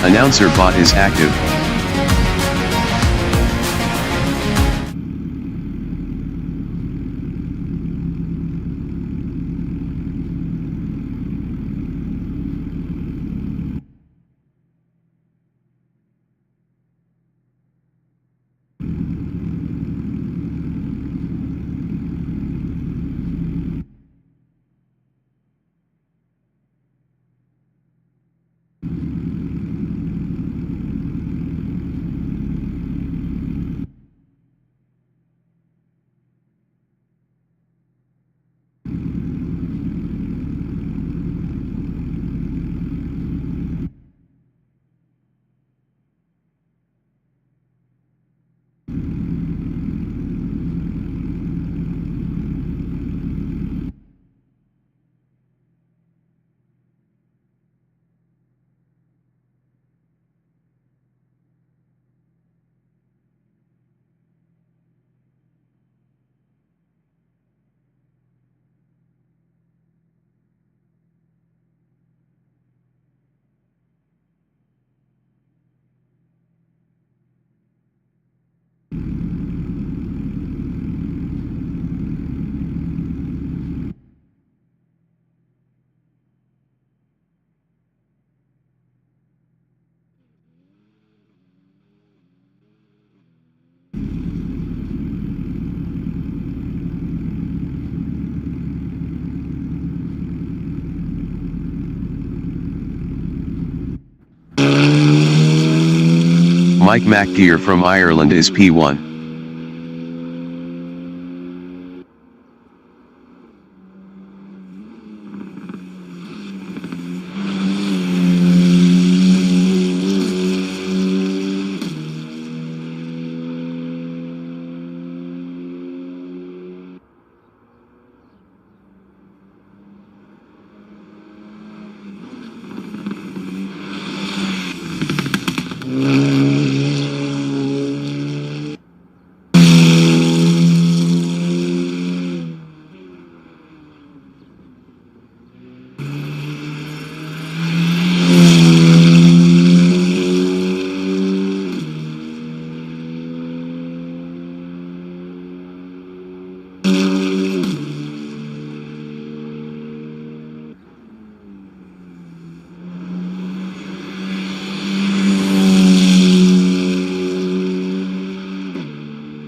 Announcer bot is active. Mike McGear from Ireland is P1.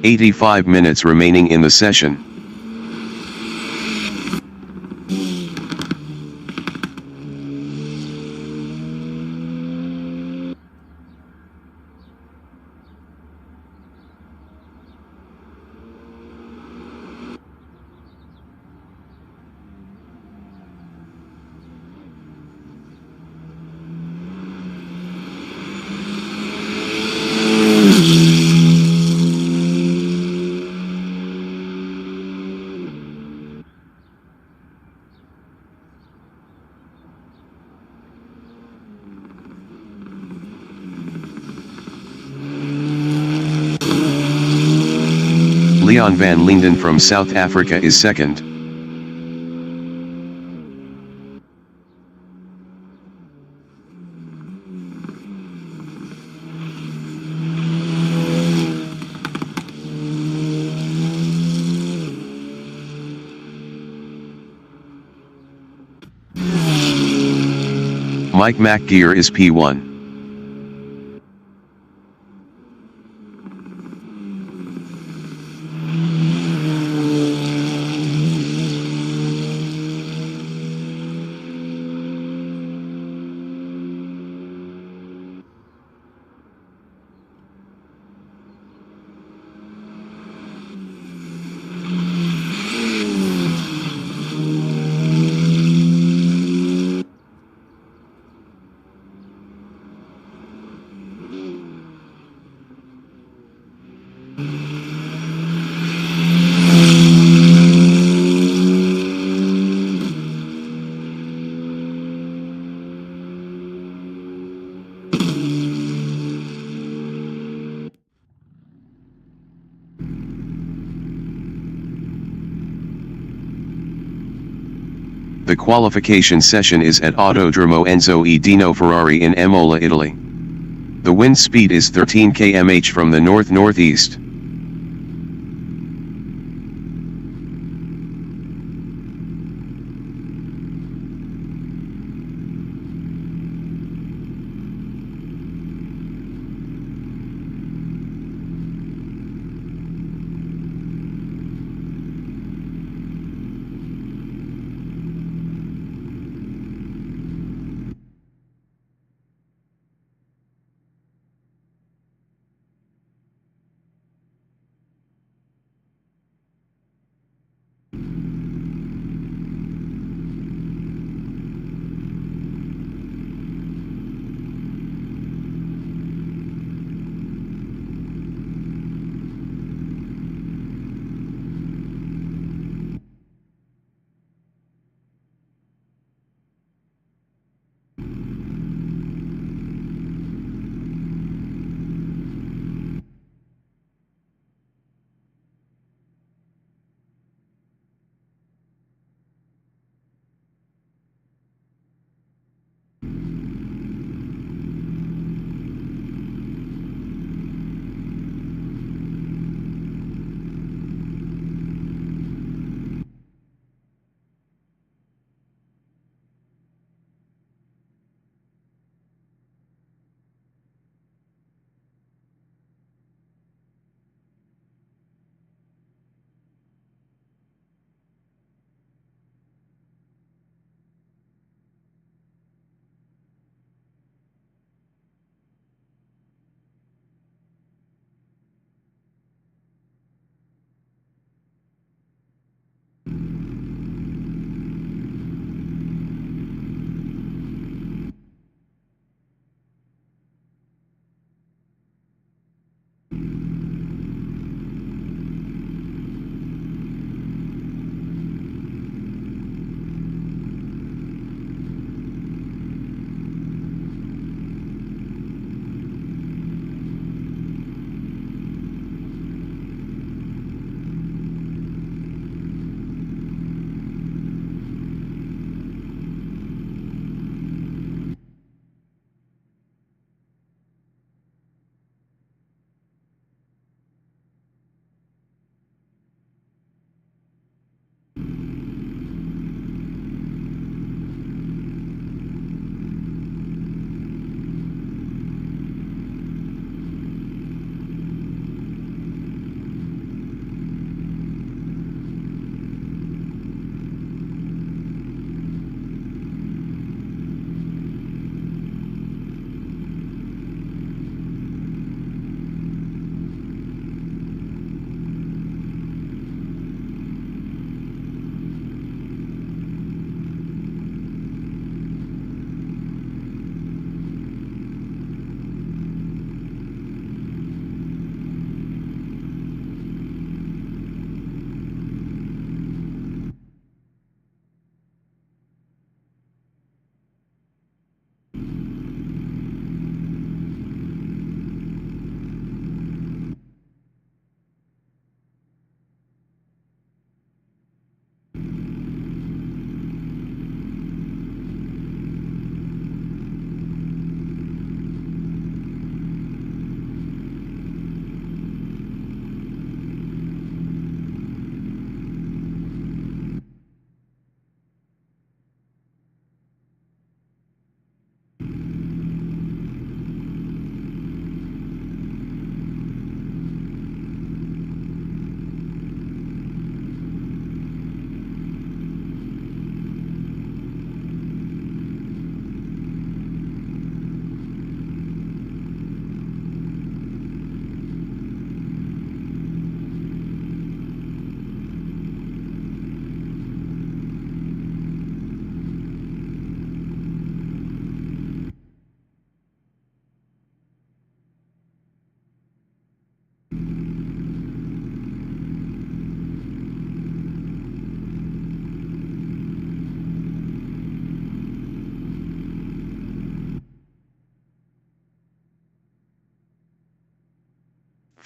"85 minutes remaining in the session. Leon van Linden from South Africa is second. Mike McGear is P1. The qualification session is at Autodromo Enzo e Dino Ferrari in Imola, Italy. The wind speed is 13 km/h from the north-northeast.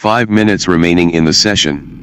Five minutes remaining in the session.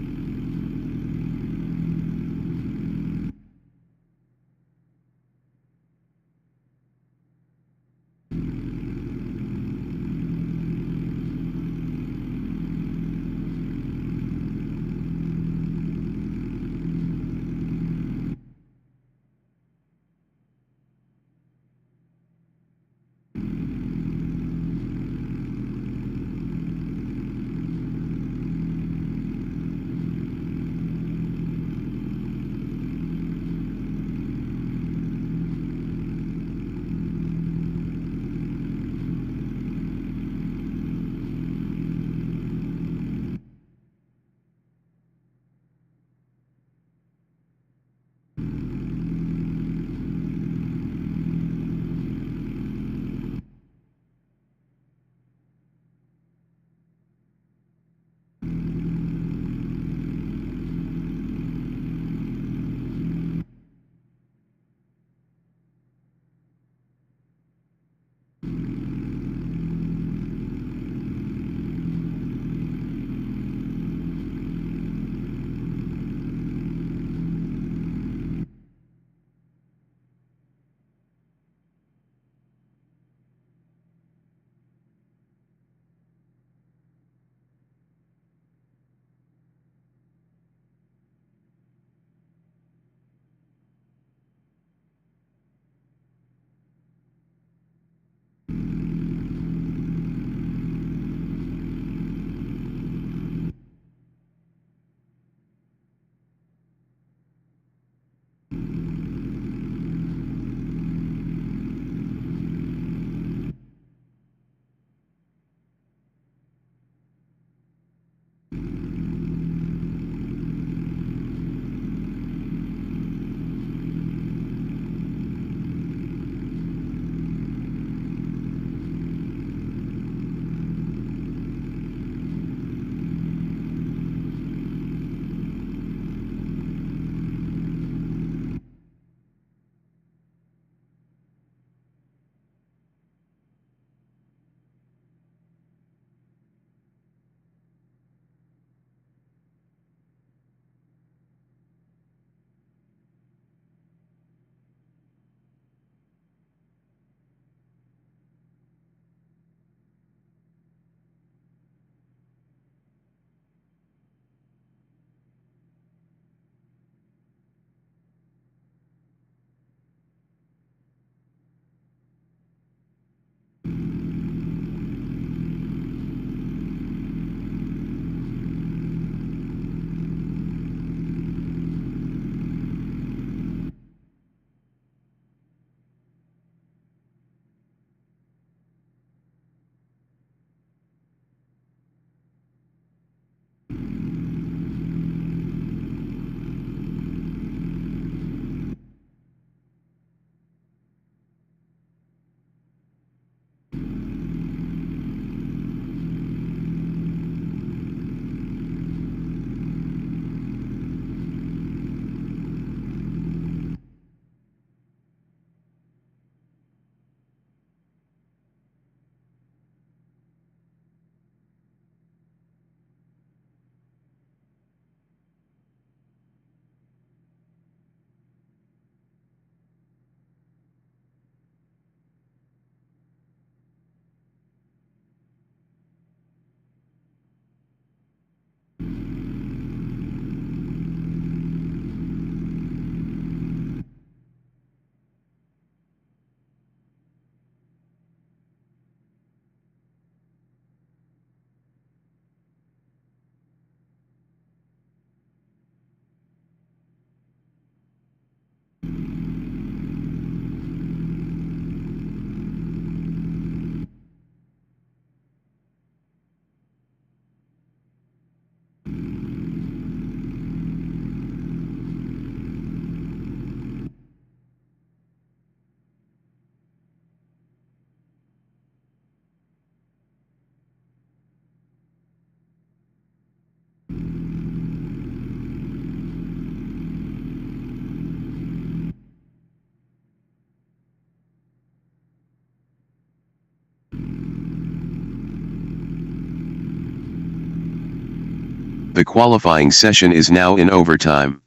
The qualifying session is now in overtime.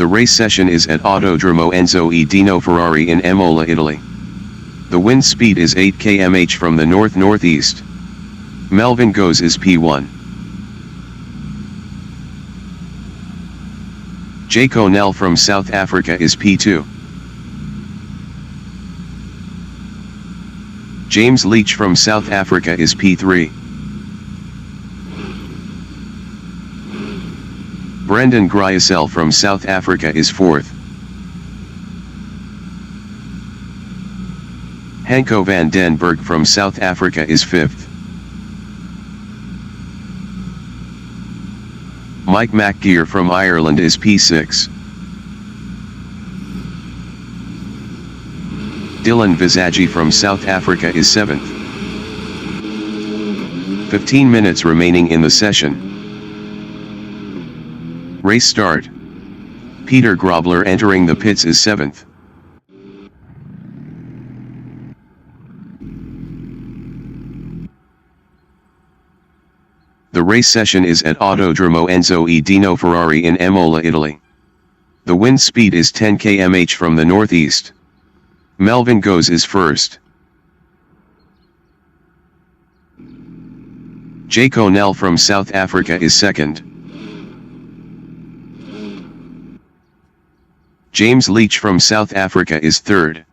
The race session is at Autodromo Enzo E. Dino Ferrari in Imola, Italy. The wind speed is 8 km/h from the north-northeast. Melvin Goes is P1. Jay Connell from South Africa is P2. James Leach from South Africa is P3. Brendan Gryasel from South Africa is 4th. Hanko van den Berg from South Africa is 5th. Mike McGeer from Ireland is P6. Dylan Visagi from South Africa is 7th. 15 minutes remaining in the session. Race start. Peter Grobler entering the pits is 7th. The race session is at Autodromo Enzo E. Dino Ferrari in Imola, Italy. The wind speed is 10 km/h from the northeast. Melvin Goes is 1st. Jay Connell from South Africa is 2nd. James Leach from South Africa is 3rd.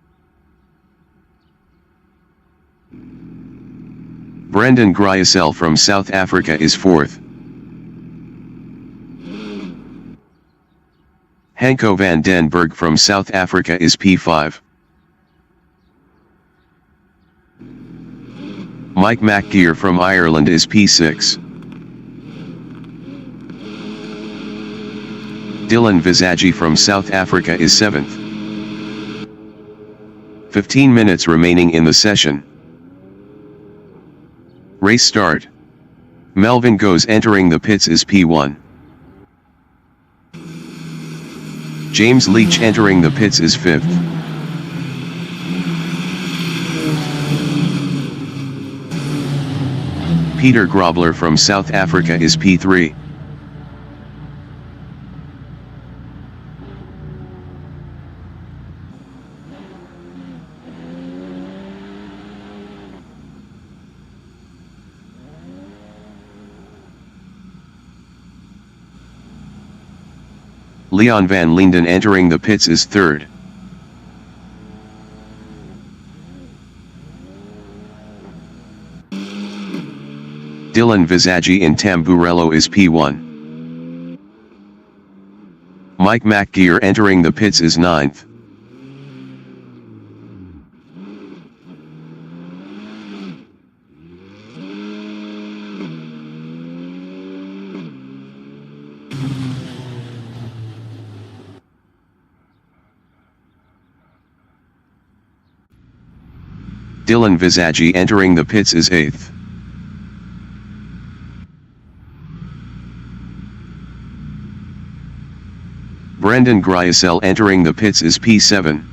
Brendan Gryasel from South Africa is 4th. Hanko van den Berg from South Africa is P5. Mike McGeer from Ireland is P6. Dylan Visagi from South Africa is 7th. 15 minutes remaining in the session. Race start. Melvin Goes entering the pits is P1. James Leach entering the pits is 5th. Peter Grobler from South Africa is P3. Leon van Linden entering the pits is 3rd. Dylan Visagi in Tamburello is P1. Mike McGeer entering the pits is 9th. Dylan Visagi entering the pits is 8th. Brendan Gryasel entering the pits is P7.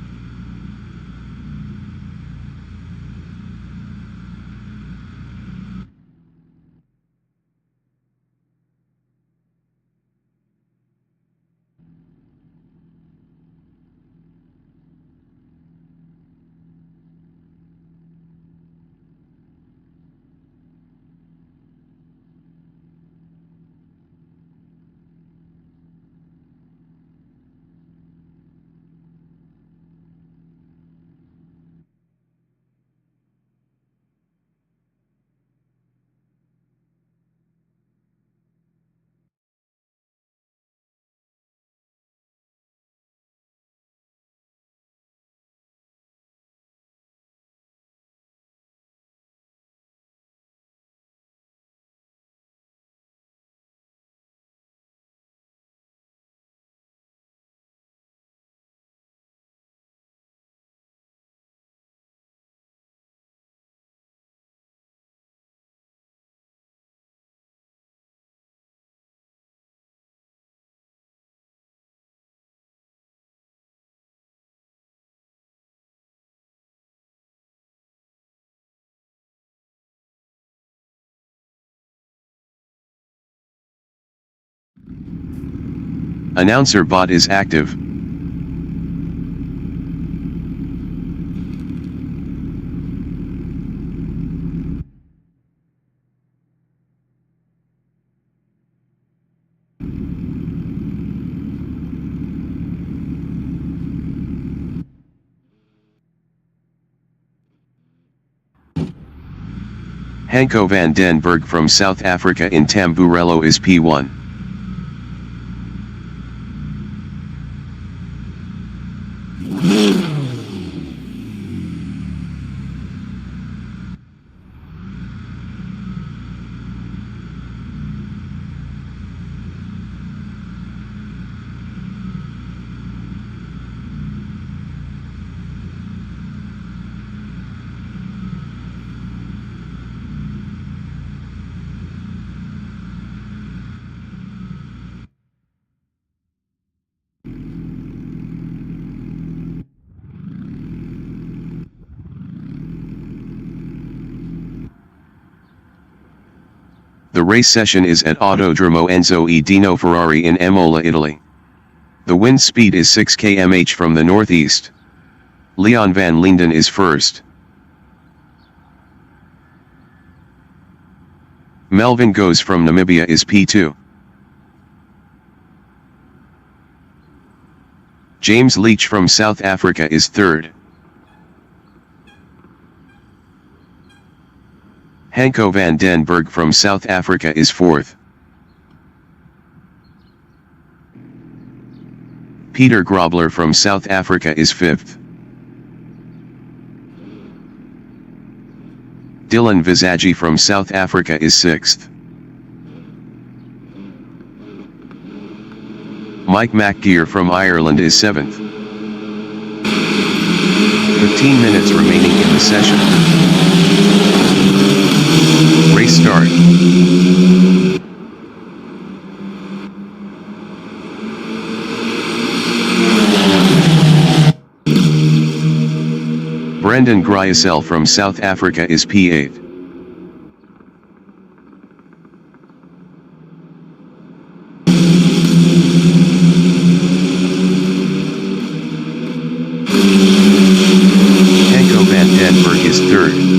Announcer bot is active. Hanko van den Berg from South Africa in Tamburello is P1. The race session is at Autodromo Enzo e Dino Ferrari in Imola, Italy. The wind speed is 6 km/h from the northeast. Leon van Linden is first. Melvin Goes from Namibia is P2. James Leach from South Africa is third. Hanko van den Berg from South Africa is fourth. Peter Grobler from South Africa is fifth. Dylan Visagi from South Africa is sixth. Mike McGear from Ireland is seventh. 15 minutes remaining in the session. Race start. Brendan Gryasel from South Africa is P8. Hanko van den Berg is third.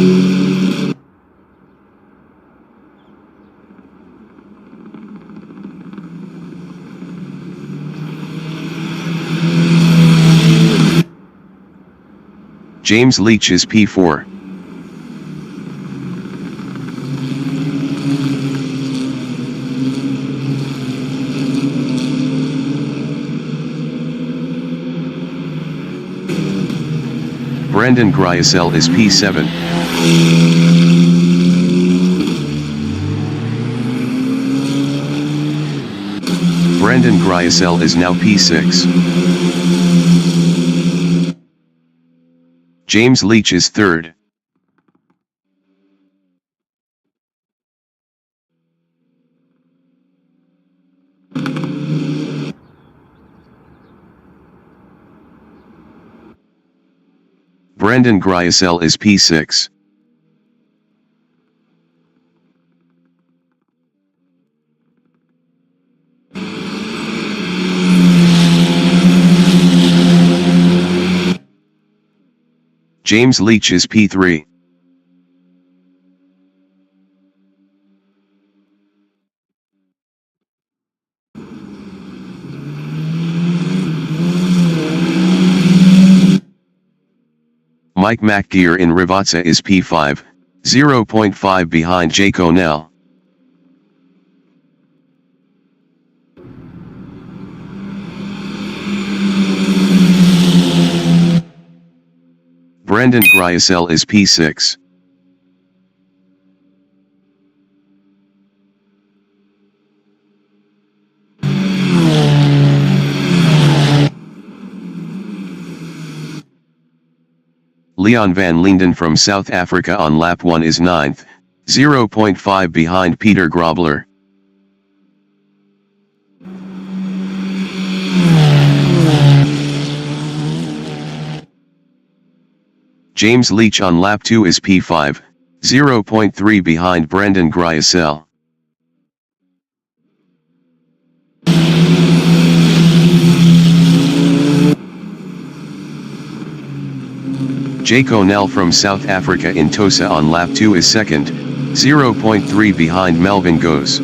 James Leach is P4. Brendan Gryasel is P7. Brendan Gryasel is now P6. James Leach is third. Brendan Gryasel is P6. James Leach is P3. Mike McGear in Rivazza is P5, 0.5 behind Jay Conell. Brendan Gryasel is P6. Leon van Linden from South Africa on lap 1 is 9th, 0.5 behind Peter Grobler. James Leach on lap 2 is P5, 0.3 behind Brendan Gryasel. Jaco Nell from South Africa in Tosa on lap 2 is second, 0.3 behind Melvin Goes.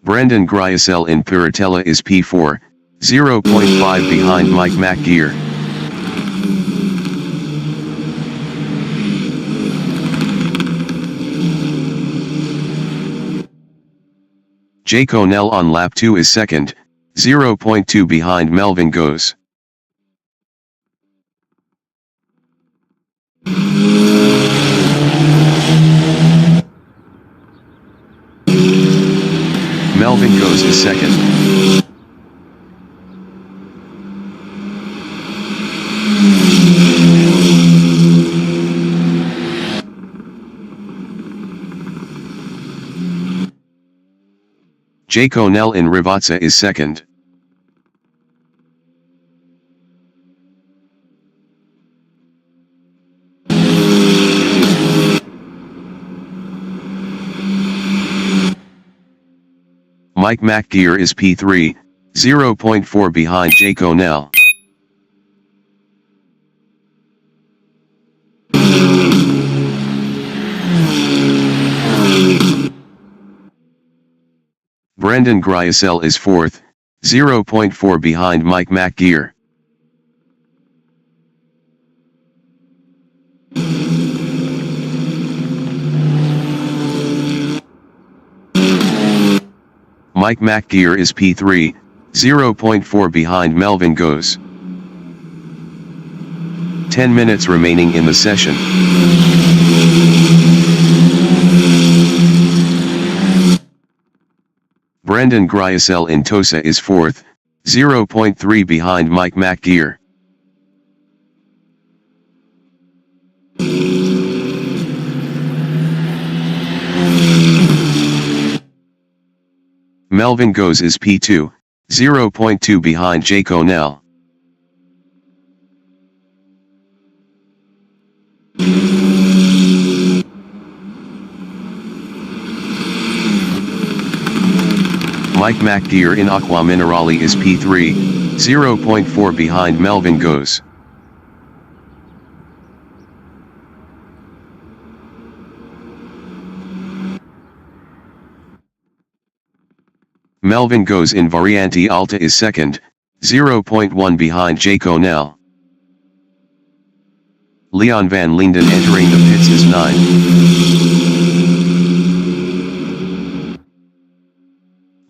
Brendan Gryasel in Piratella is P4, 0.5 behind Mike McGear. Jaco Nell on lap 2 is second, 0.2 behind Melvin Goes. Melvin Goes is second. Jaco Nell in Rivazza is second. Mike McGear is P3, 0.4 behind Jaco Nell. Brendan Gryasel is fourth, 0.4 behind Mike McGear. Mike McGear is P3, 0.4 behind Melvin Goes. 10 minutes remaining in the session. Brendan Gryasel in Tosa is fourth, 0.3 behind Mike McGear. Melvin Goes is P2, 0.2 behind Jaco Nell. Mike McGear in Aqua Minerale is P3, 0.4 behind Melvin Goes. Melvin Goes in Variante Alta is second, 0.1 behind Jaco Nell. Leon van Linden entering the pits is 9.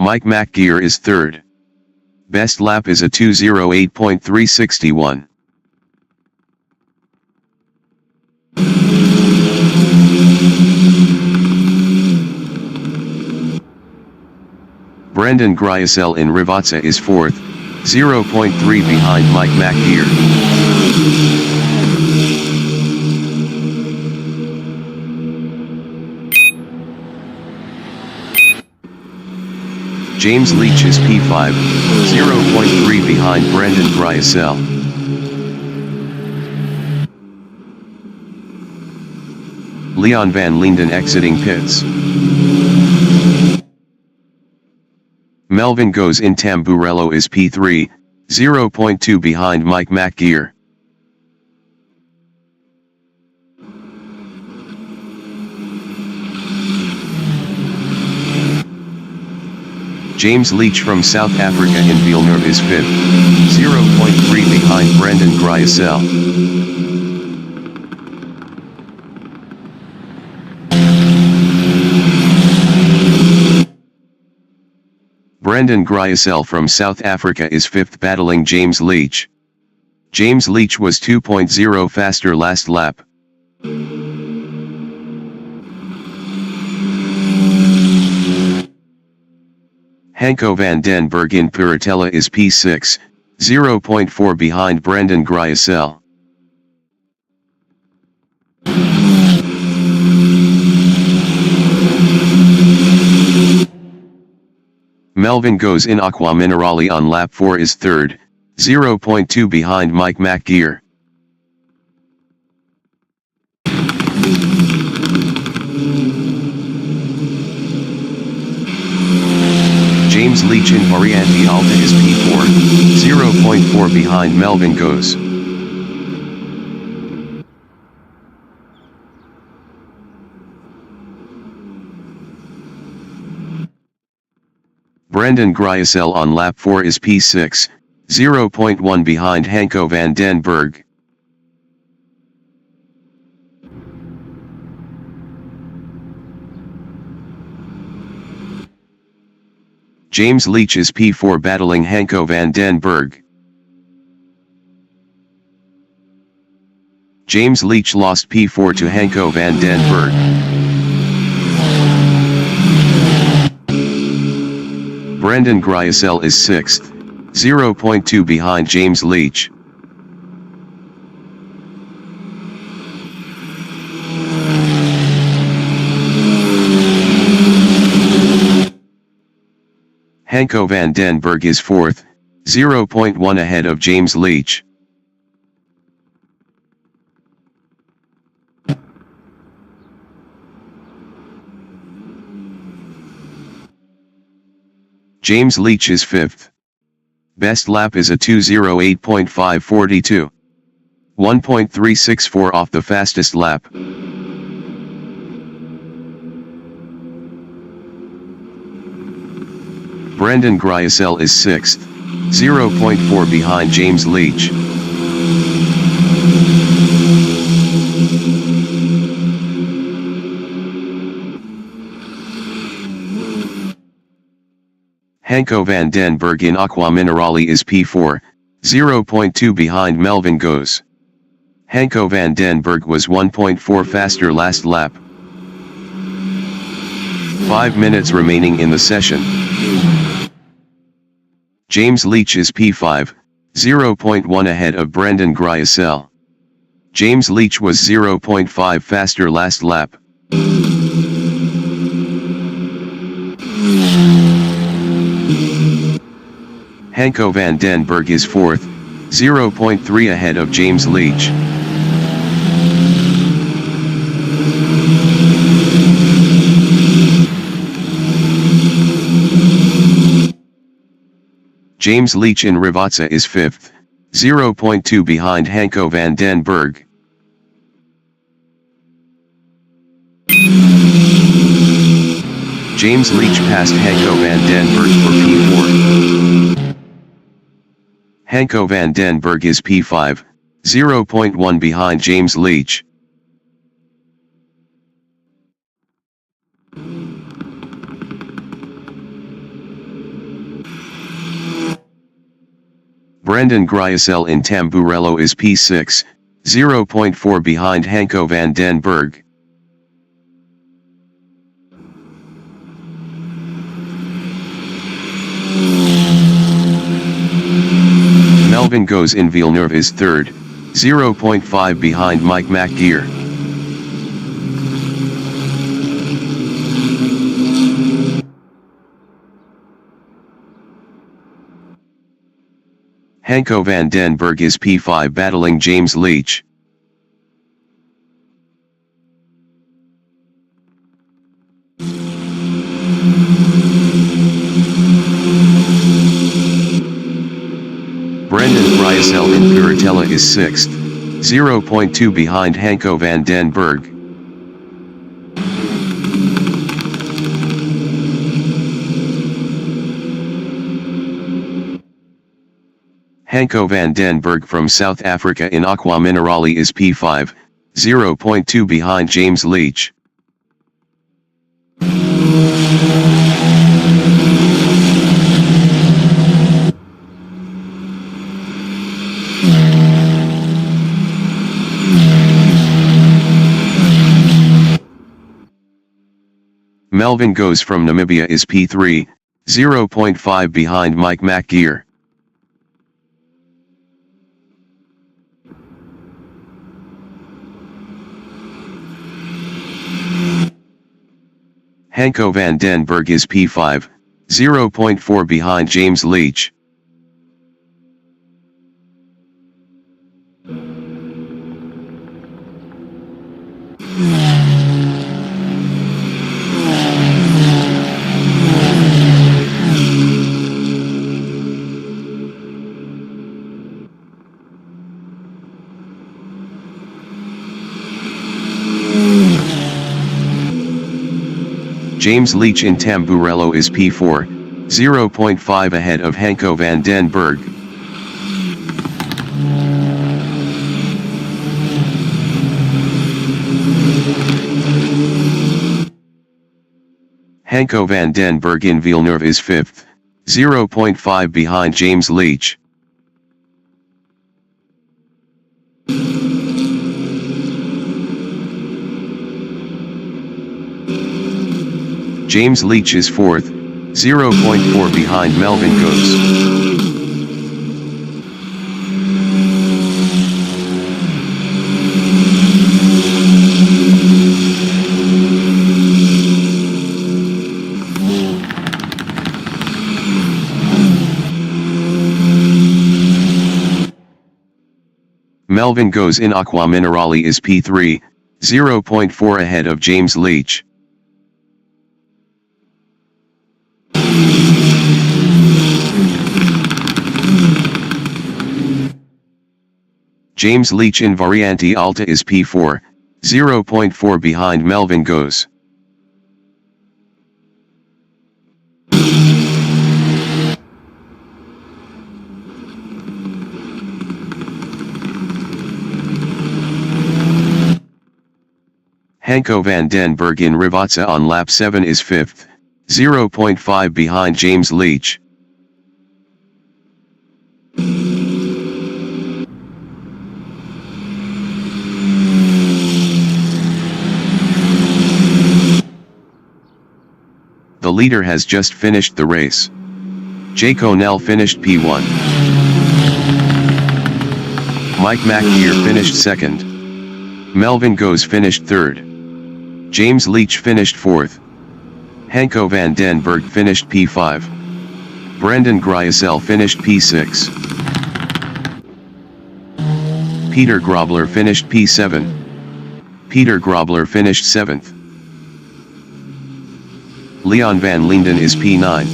Mike McGear is third. Best lap is a 2:08.361. Brendan Gryasel in Rivazza is fourth, 0.3 behind Mike McGear. James Leach is P5, 0.3 behind Brendan Gryasel. Leon van Linden exiting pits. Melvin Goes in Tamburello is P3, 0.2 behind Mike McGear. James Leach from South Africa in Villeneuve is fifth, 0.3 behind Brendan Gryasel. Brendan Gryasel from South Africa is fifth battling James Leach. James Leach was 2.0 faster last lap. Hanko van den Berg in Piratella is P6, 0.4 behind Brendan Gryasel. Melvin Goes in Aqua Minerale on lap 4 is third, 0.2 behind Mike McGear. James Leach in Variante Alta is P4, 0.4 behind Melvin Goes. Brendan Gryasel on lap 4 is P6, 0.1 behind Hanko van den Berg. James Leach is P4 battling Hanko van den Berg. James Leach lost P4 to Hanko van den Berg. Brendan Gryasel is 6th, 0.2 behind James Leach. Hanko van den Berg is 4th, 0.1 ahead of James Leach. James Leach is 5th. Best lap is a 2:08.542. 1.364 off the fastest lap. Brendan Gryasel is 6th, 0.4 behind James Leach. Hanko van den Berg in Aqua Minerale is P4, 0.2 behind Melvin Goes. Hanko van den Berg was 1.4 faster last lap. 5 minutes remaining in the session. James Leach is P5, 0.1 ahead of Brendan Gryasel. James Leach was 0.5 faster last lap. Hanko van den Berg is 4th, 0.3 ahead of James Leach. James Leach in Rivazza is 5th, 0.2 behind Hanko van den Berg. James Leach passed Hanko van den Berg for P4. Hanko van den Berg is P5, 0.1 behind James Leach. Brendan Gryasel in Tamburello is P6, 0.4 behind Hanko van den Berg. Melvin Goes in Villeneuve is 3rd, 0.5 behind Mike McGear. Hanko van den Berg is P5 battling James Leach. Brendan Gryasel in Piratella is 6th, 0.2 behind Hanko van den Berg. Hanko van den Berg from South Africa in Aqua Minerale is P5, 0.2 behind James Leach. Melvin Goes from Namibia is P3, 0.5 behind Mike McGear. Hanko van den Berg is P5, 0.4 behind James Leach. James Leach in Tamburello is P4, 0.5 ahead of Hanko van den Berg. Hanko van den Berg in Villeneuve is 5th, 0.5 behind James Leach. James Leach is 4th, 0.4 behind Melvin Goes. Melvin Goes in Acqua Minerale is P3, 0.4 ahead of James Leach. James Leach in Variante Alta is P4, 0.4 behind Melvin Goes. Hanko van den Berg in Rivazza on lap 7 is 5th, 0.5 behind James Leach. The leader has just finished the race. Jay Connell finished P1. Mike McGear finished 2nd. Melvin Goes finished 3rd. James Leach finished 4th. Hanko van den Berg finished P5. Brendan Gryasel finished P6. Peter Grobler finished P7. Peter Grobler finished 7th. Leon van Linden is P9.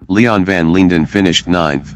Leon van Linden finished 9th.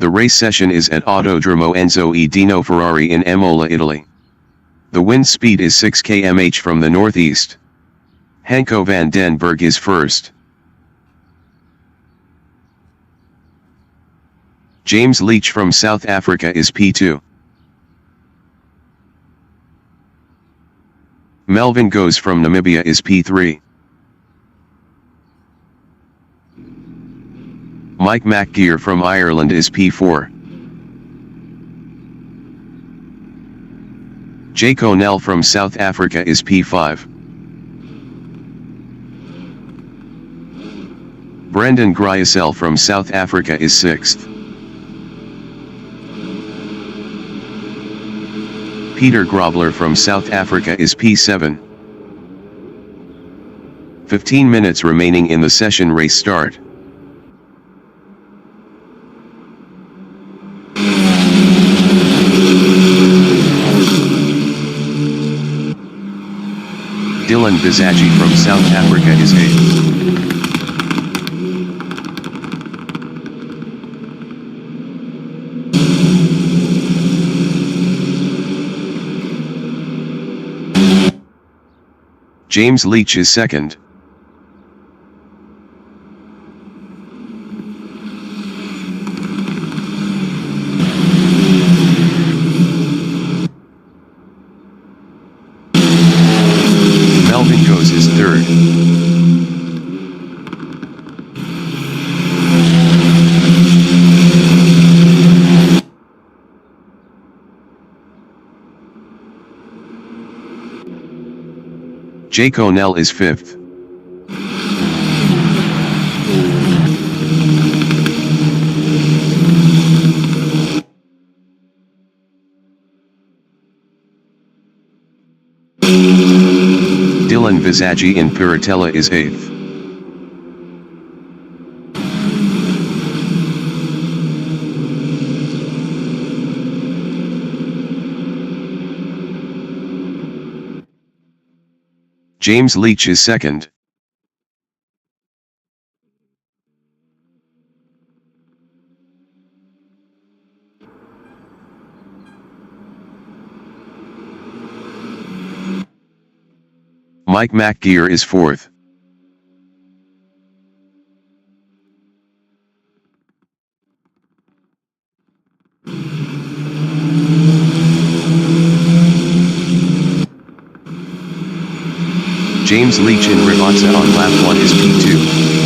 The race session is at Autodromo Enzo e Dino Ferrari in Imola, Italy. The wind speed is 6 km/h from the northeast. Hanko van den Berg is first. James Leach from South Africa is P2. Melvin Goes from Namibia is P3. Mike McGear from Ireland is P4. Jay Connell from South Africa is P5. Brendan Gryasel from South Africa is 6th. Peter Grobler from South Africa is P7. 15 minutes remaining in the session. Race start. Dylan Visagie from South Africa is 8th. James Leach is 2nd. Melvin Goes is 3rd. Jake O'Neill is 5th. Dylan Visagie in Piratella is 8th. James Leach is 2nd. Mike McGear is 4th. James Leach in Rivazza on lap 1 is P2,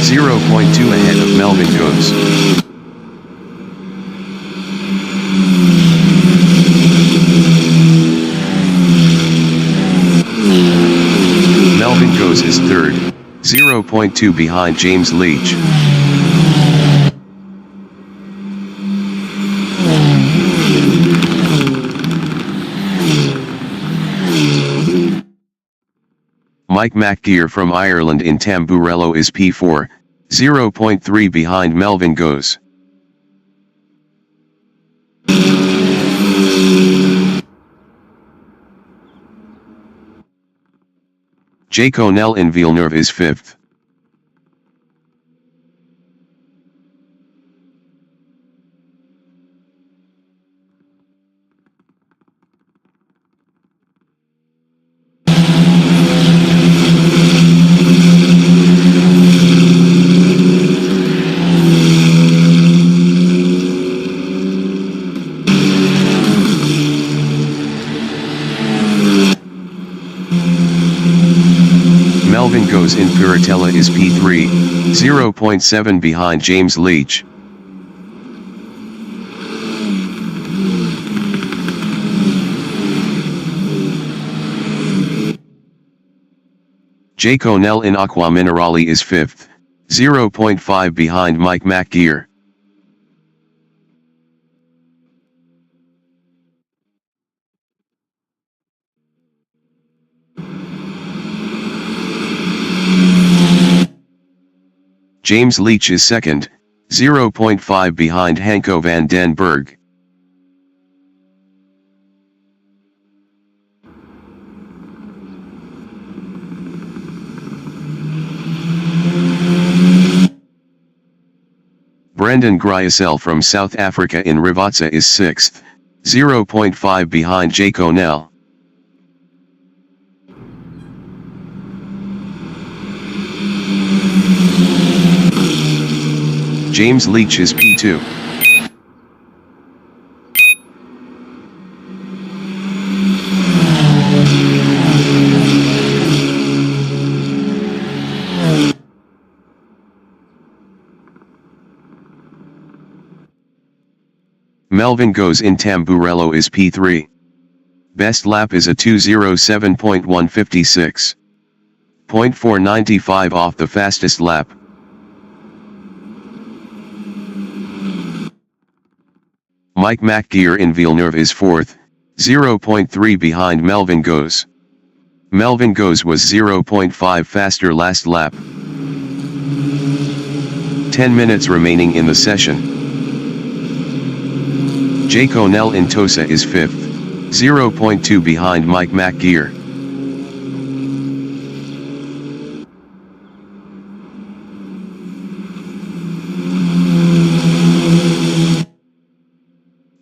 0.2 ahead of Melvin Goes. Melvin Goes is 3rd, 0.2 behind James Leach. Mike McGear from Ireland in Tamburello is P4, 0.3 behind Melvin Goes. Jake O'Neill in Villeneuve is 5th. Melvin Goes in Piratella is P3, 0.7 behind James Leach. Jake O'Neill in Aqua Minerale is 5th, 0.5 behind Mike McGear. James Leach is 2nd, 0.5 behind Hanko van den Berg. Brendan Gryasel from South Africa in Rivazza is 6th, 0.5 behind Jake O'Neill. James Leach is P2. Melvin Goes in Tamburello is P3. Best lap is a 2:07.156. 0.495 off the fastest lap. Mike McGear in Villeneuve is 4th, 0.3 behind Melvin Goes. Melvin Goes was 0.5 faster last lap. 10 minutes remaining in the session. Jaconel Intosa is 5th, 0.2 behind Mike McGear.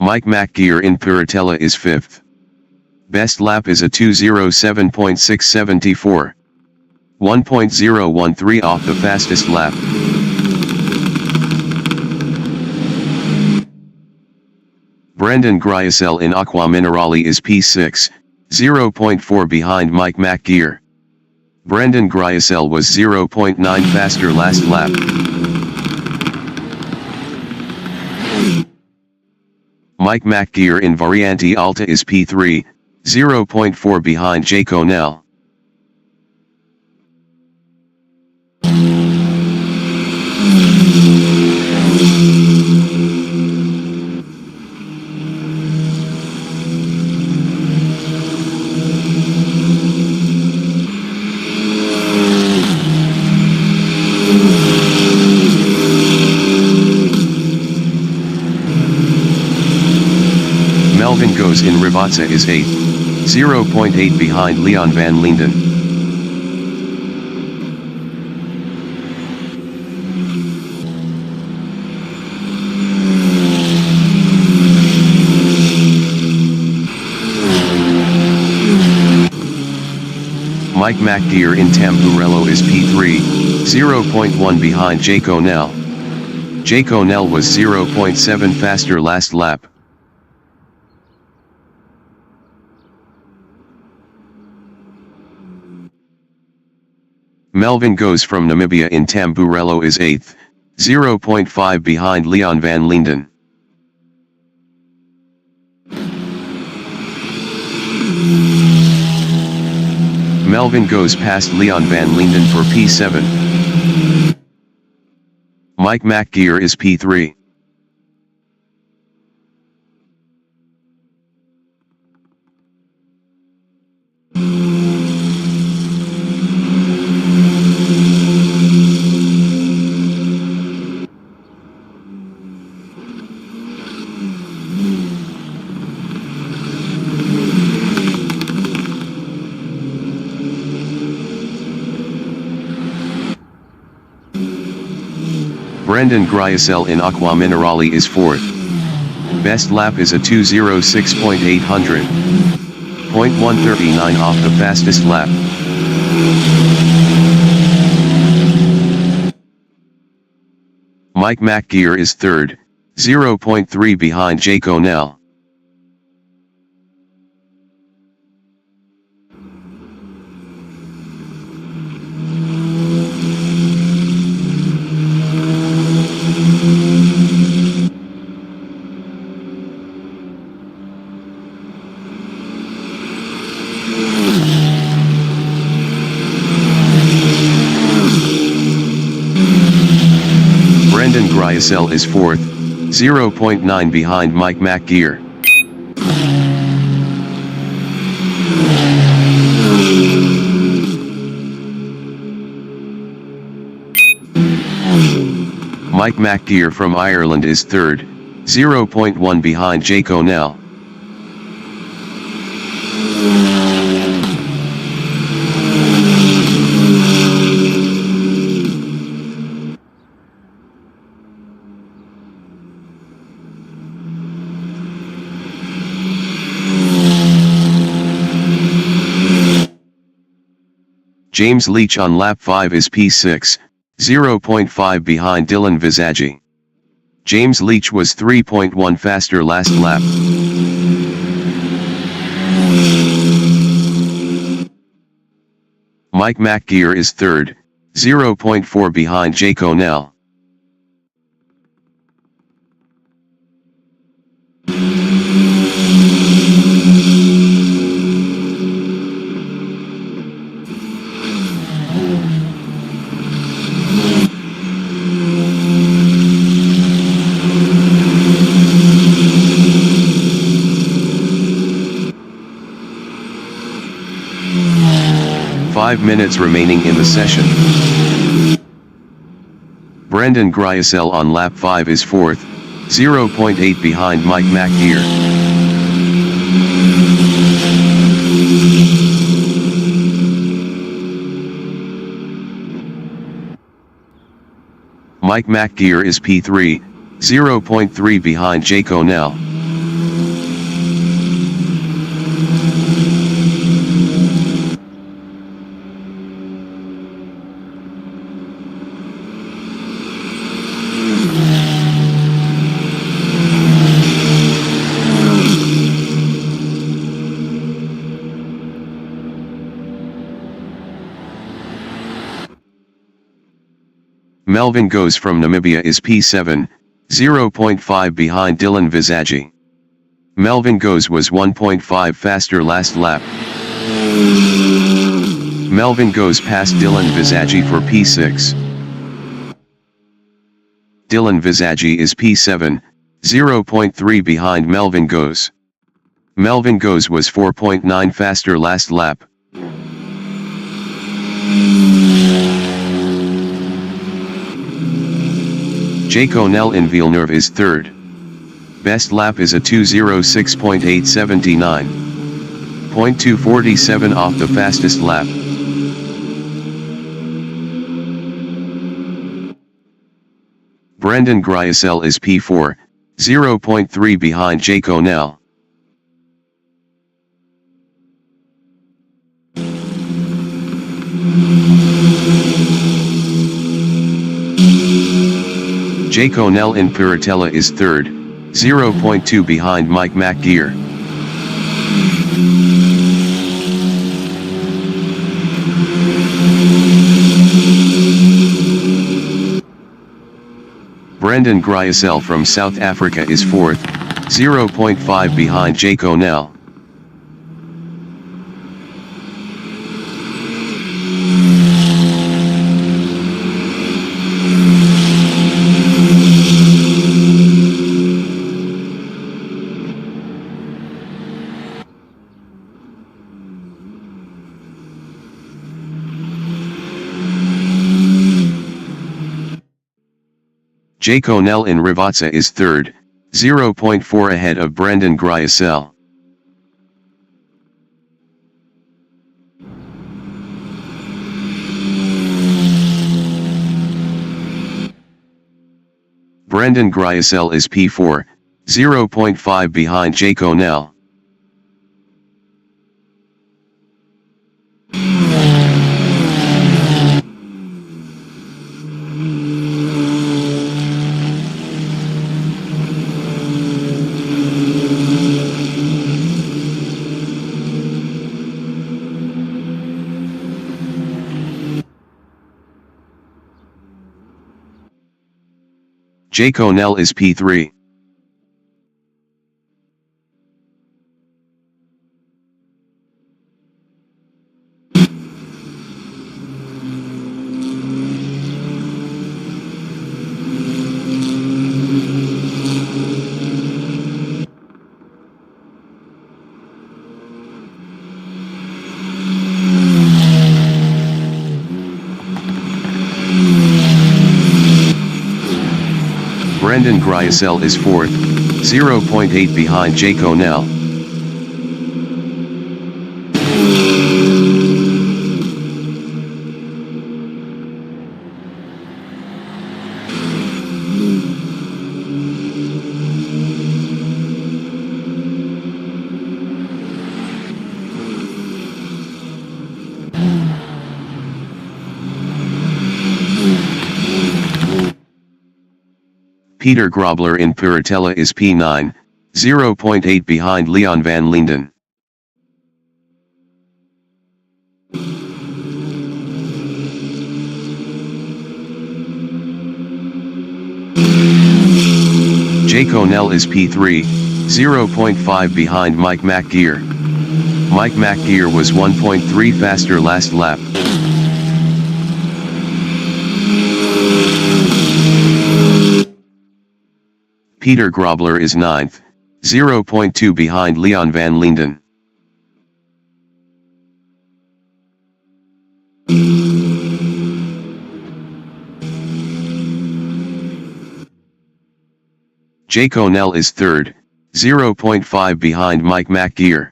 Mike McGear in Piratella is 5th. Best lap is a 2:07.674. 1.013 off the fastest lap. Brendan Gryasel in Aqua Minerale is P6, 0.4 behind Mike McGear. Brendan Gryasel was 0.9 faster last lap. Mike McGear in Variante Alta is P3, 0.4 behind Jaconel. Melvin Goes in Rivazza is 8th, 0.8 behind Leon van Linden. Mike McGear in Tamburello is P3, 0.1 behind Jaconel. Jaconel was 0.7 faster last lap. Melvin Goes from Namibia in Tamburello is 8th, 0.5 behind Leon van Linden. Melvin Goes past Leon van Linden for P7. Mike McGear is P3. Brendan Gryasel in Aqua Minerale is 4th. Best lap is a 2:06.800. 0.139 off the fastest lap. Mike McGear is 3rd, 0.3 behind Jaconel. Brendan Gryasel is 4th, 0.9 behind Mike McGear. Mike McGear from Ireland is 3rd, 0.1 behind Jaconel. James Leach on lap 5 is P6, 0.5 behind Dylan Visaggi. James Leach was 3.1 faster last lap. Mike McGear is 3rd, 0.4 behind Jaconel. 5 minutes remaining in the session. Brendan Gryasel on lap 5 is 4th, 0.8 behind Mike McGear. Mike McGear is P3, 0.3 behind Jake O'Neill. Melvin Goes from Namibia is P7, 0.5 behind Dylan Visagi. Melvin Goes was 1.5 faster last lap. Melvin Goes passed Dylan Visagi for P6. Dylan Visagi is P7, 0.3 behind Melvin Goes. Melvin Goes was 4.9 faster last lap. Jake O'Neill in Villeneuve is 3rd. Best lap is a 2:06.879. 0.247 off the fastest lap. Brendan Gryasel is P4, 0.3 behind Jake O'Neill. Jake O'Neill in Piratella is 3rd, 0.2 behind Mike McGear. Brendan Gryasel from South Africa is 4th, 0.5 behind Jake O'Neill. Jake O'Neill in Rivazza is 3rd, 0.4 ahead of Brendan Gryasel. Brendan Gryasel is P4, 0.5 behind Jake O'Neill. Jake O'Neill is P3. Brendan Gryasel is 4th, 0.8 behind Jake O'Neill. Peter Grobler in Piratella is P9, 0.8 behind Leon van Linden. Jake O'Neill is P3, 0.5 behind Mike McGear. Mike McGear was 1.3 faster last lap. Peter Grobler is 9th, 0.2 behind Leon van Linden. Jake O'Neill is third, 0.5 behind Mike McGear.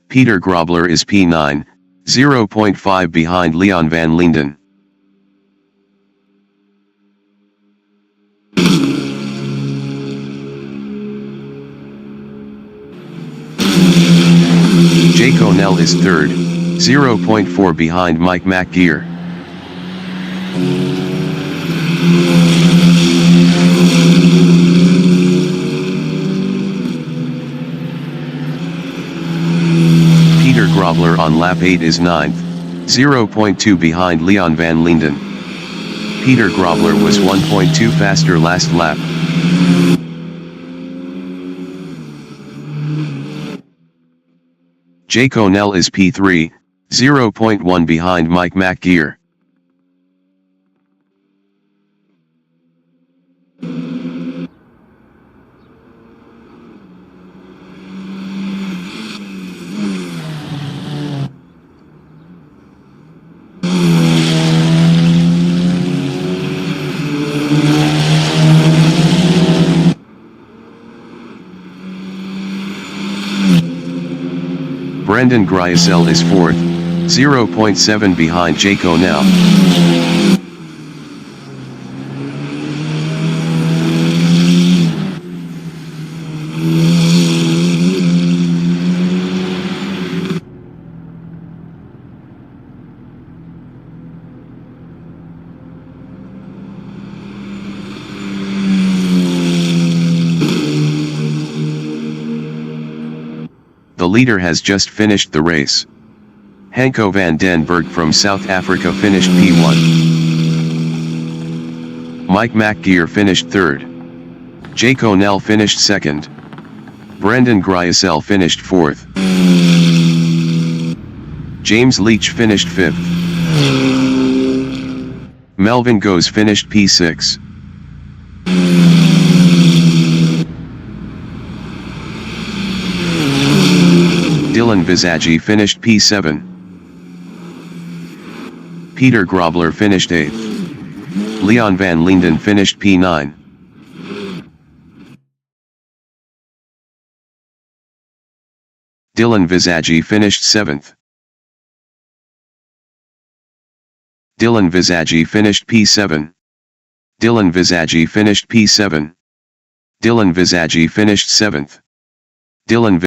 Peter Grobler is P9, 0.5 behind Leon van Linden. Jake O'Neill is third, 0.4 behind Mike McGear. Peter Grobler on lap 8 is 9th, 0.2 behind Leon van Linden. Peter Grobler was 1.2 faster last lap. Jake O'Neill is P3, 0.1 behind Mike McGear. Brendan Griesel is 4th, 0.7 behind Jake O'Neill. The leader has just finished the race. Hanko van den Berg from South Africa finished P1. Mike McGear finished 3rd. Jake O'Neill finished 2nd. Brendan Griesel finished 4th. James Leach finished 5th. Melvin Goes finished P6. Dylan Visagi finished P7. Peter Grobler finished 8th. Leon van Linden finished P9. Dylan Visagi finished 7th. Dylan Visagi finished P7. Dylan Visagi finished P7. Dylan Visagi finished 7th. Dylan